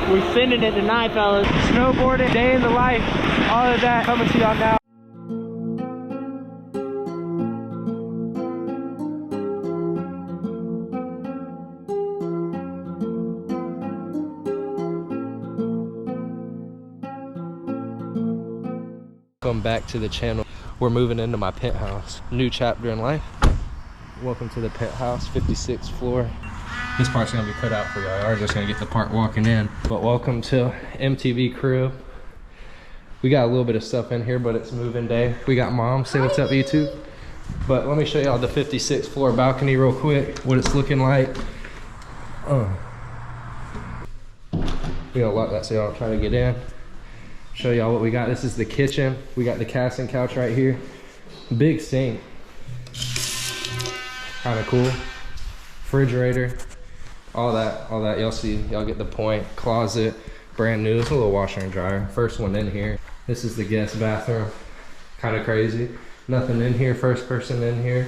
We're spending it tonight, fellas. Snowboarding, day in the life, all of that coming to y'all now. Welcome back to the channel. We're moving into my penthouse. New chapter in life. Welcome to the penthouse, 56th floor. This part's gonna be cut out for y'all. Y'all just gonna get the part walking in. But welcome to MTV crib. We got a little bit of stuff in here, but it's moving day. We got mom. Say what's up, YouTube. But let me show y'all the 56th floor balcony real quick. What it's looking like. We don't lock that so y'all don't try to get in. Show y'all what we got. This is the kitchen. We got the casting couch right here. Big sink. Kind of cool. Refrigerator. All that. Y'all see, y'all get the point. Closet, brand new. It's a little washer and dryer. First one in here. This is the guest bathroom. Kind of crazy. Nothing in here. First person in here.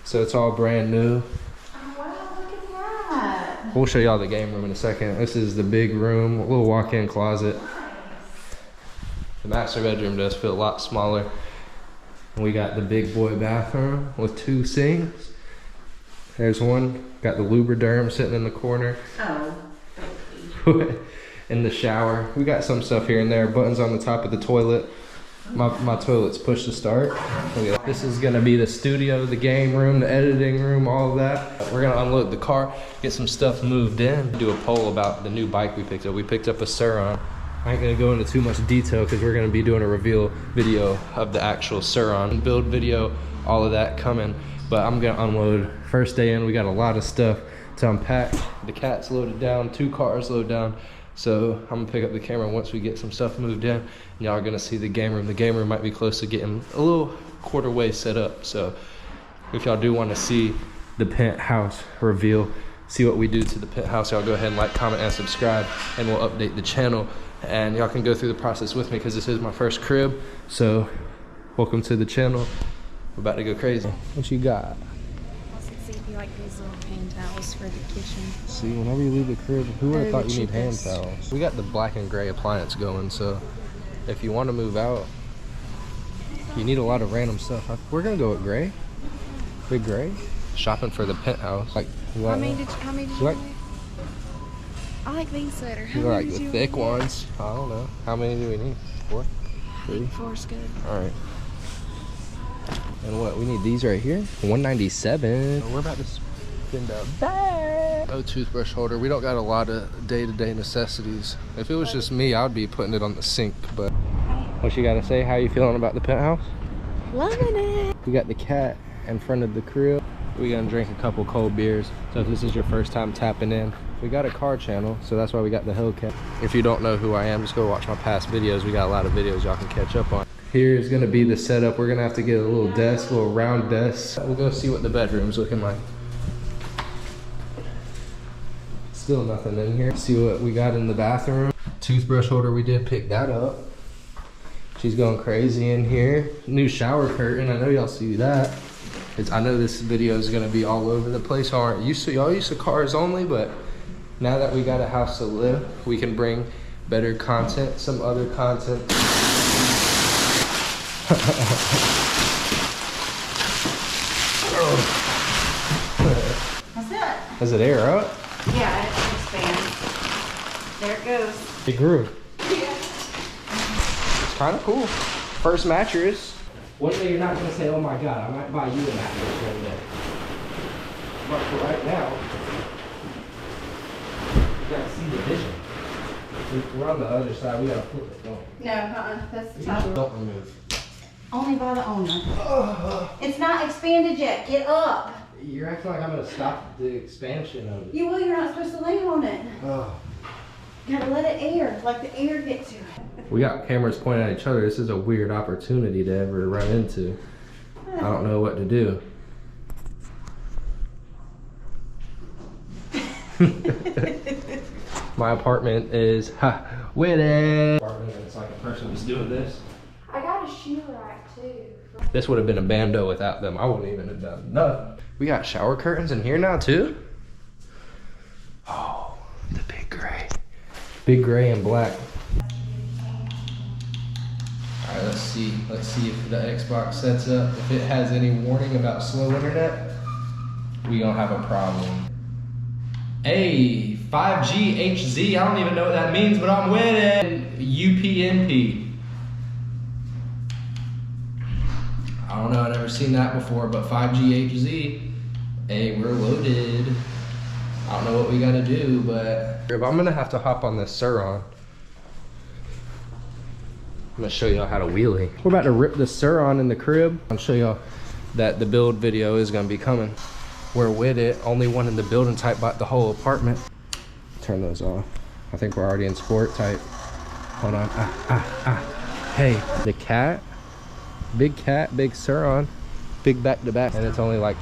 So it's all brand new. Oh wow, look at that. We'll show y'all the game room in a second. This is the big room. A little walk-in closet. The master bedroom does feel a lot smaller. And we got the big boy bathroom with 2 sinks. There's one. Got the Lubriderm sitting in the corner. Oh. In the shower. We got some stuff here and there. Buttons on the top of the toilet. My toilet's push to start. This is gonna be the studio, the game room, the editing room, all of that. We're gonna unload the car, get some stuff moved in. Do a poll about the new bike we picked up. We picked up a Sur-Ron. I ain't gonna go into too much detail because we're gonna be doing a reveal video of the actual Sur-Ron build video, all of that coming. But I'm gonna unload. First day in, we got a lot of stuff to unpack. The cat's loaded down, 2 cars loaded down. So I'm gonna pick up the camera once we get some stuff moved in. And y'all are gonna see the game room. The game room might be close to getting a little quarter way set up. So if y'all do wanna see the penthouse reveal, see what we do to the penthouse, y'all go ahead and like, comment, and subscribe, and we'll update the channel. And y'all can go through the process with me because this is my first crib. So welcome to the channel. We're about to go crazy. What you got? I was gonna see if you like these little hand towels for the kitchen. See, whenever you leave the crib, who would have thought the you need hand cheapest. towels? We got the black and gray appliance going, so if you want to move out, you need a lot of random stuff. We're gonna go with gray. Big gray. Shopping for the penthouse. Like, How many did you like? like? I like these better. How You many like did the you thick get? ones? I don't know. How many do we need? 4? 3? 4's good. All right. And what? We need these right here. 197. We're about to spend a bag. No toothbrush holder. We don't got a lot of day-to-day necessities. If it was just me, I'd be putting it on the sink. But what you gotta say? How you feeling about the penthouse? Loving it. We got the cat in front of the crib. We're gonna drink a couple cold beers. So if this is your first time tapping in, we got a car channel, so that's why we got the Hellcat. If you don't know who I am, just go watch my past videos. We got a lot of videos y'all can catch up on. Here is gonna be the setup. We're gonna have to get a little desk, a little round desk. We'll go see what the bedroom's looking like. Still nothing in here. See what we got in the bathroom. Toothbrush holder, we did pick that up. She's going crazy in here. New shower curtain, I know y'all see that. I know this video is gonna be all over the place. Y'all used to cars only, but now that we got a house to live, we can bring better content, some other content. That's it. Does it air up? Yeah, it expands. There it goes. It grew. Yeah. It's kind of cool. First mattress. One day you're not gonna say, "Oh my God, I might buy you a mattress one day." But for right now, you gotta see the vision. We're on the other side. We gotta flip it. Don't. No, that's the top. Don't remove. Only by the owner. It's not expanded yet. Get up. You're acting like I'm gonna stop the expansion of it. You will. You're not supposed to lay on it. Oh. You gotta let it air. Like the air get to it. We got cameras pointing at each other. This is a weird opportunity to ever run into. I don't know what to do. My apartment is with it. It's like a person was doing this. I got a shoe rack too. This would have been a bando without them. I wouldn't even have done nothing. We got shower curtains in here now too. Oh, the big gray. Big gray and black. All right, let's see if the Xbox sets up. If it has any warning about slow internet, we gonna have a problem. Hey, 5G HZ, I don't even know what that means, but I'm with it. UPnP. I don't know, I've never seen that before, but 5G HZ, hey, we're loaded. I don't know what we gotta do, but I'm gonna have to hop on this Sur-Ron. I'm gonna show y'all how to wheelie. We're about to rip the Sur-Ron in the crib. I'll show y'all that the build video is gonna be coming. We're with it, only one in the building type bought the whole apartment. Turn those off. I think we're already in sport type. Hold on, Hey, the cat, big Sur-Ron, big back to back. And it's only like,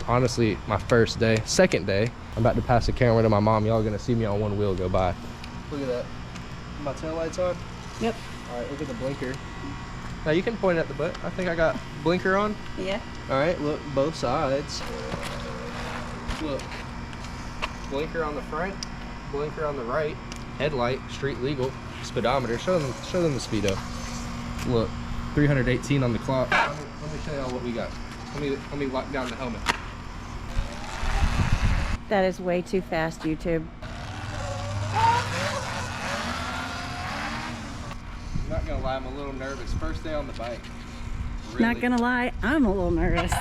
honestly, my first day, second day. I'm about to pass the camera to my mom. Y'all gonna see me on one wheel go by. Look at that, my taillights on? Yep. All right, look at the blinker. Now you can point at the butt. I think I got blinker on. Yeah. All right, look, both sides. Look, blinker on the front, blinker on the right, headlight, street legal, speedometer. Show them the speedo. Look, 318 on the clock. Let me show y'all what we got. Let me lock down the helmet. That is way too fast, YouTube. I'm not gonna lie, I'm a little nervous. First day on the bike. Really. Not gonna lie, I'm a little nervous.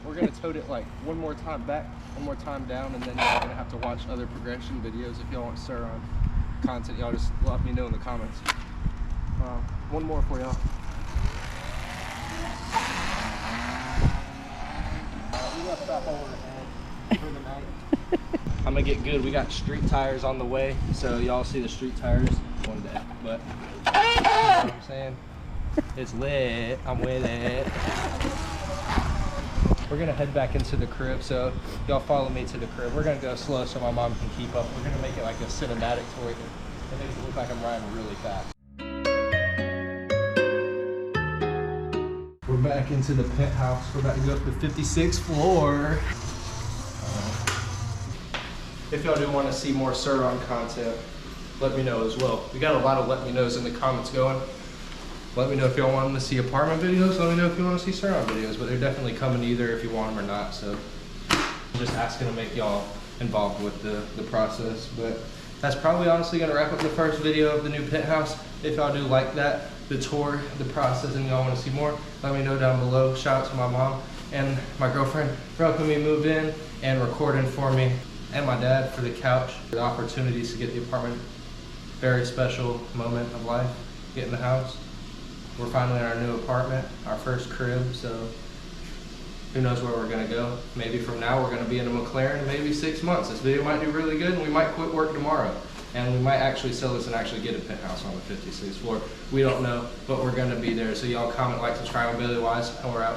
We're gonna tote it like one more time back, one more time down, and then y'all gonna have to watch other progression videos. If y'all want Sur-Ron content, y'all just let me know in the comments. One more for y'all. We left that overhead for the night. I'm gonna get good. We got street tires on the way, so y'all see the street tires one day. But you know what I'm saying? It's lit. I'm with it. We're gonna head back into the crib, so y'all follow me to the crib. We're gonna go slow so my mom can keep up. We're gonna make it like a cinematic tour. It makes it look like I'm riding really fast. We're back into the penthouse. We're about to go up to the 56th floor. If y'all do want to see more Sur-Ron content, let me know as well. We got a lot of let me knows in the comments going. Let me know if y'all want to see apartment videos. Let me know if you want to see Sur-Ron videos, but they're definitely coming either if you want them or not. So I'm just asking to make y'all involved with the process. But that's probably honestly going to wrap up the first video of the new penthouse. If y'all do like that, the tour, the process, and y'all want to see more, let me know down below. Shout out to my mom and my girlfriend for helping me move in and recording for me, and my dad for the couch, the opportunities to get the apartment. Very special moment of life, getting the house. We're finally in our new apartment, our first crib, so who knows where we're gonna go. Maybe from now we're gonna be in a McLaren in maybe 6 months. This video might do really good and we might quit work tomorrow. And we might actually sell this and actually get a penthouse on the 56th floor. We don't know, but we're gonna be there. So y'all comment, like, subscribe on BaileyWise, and we're out.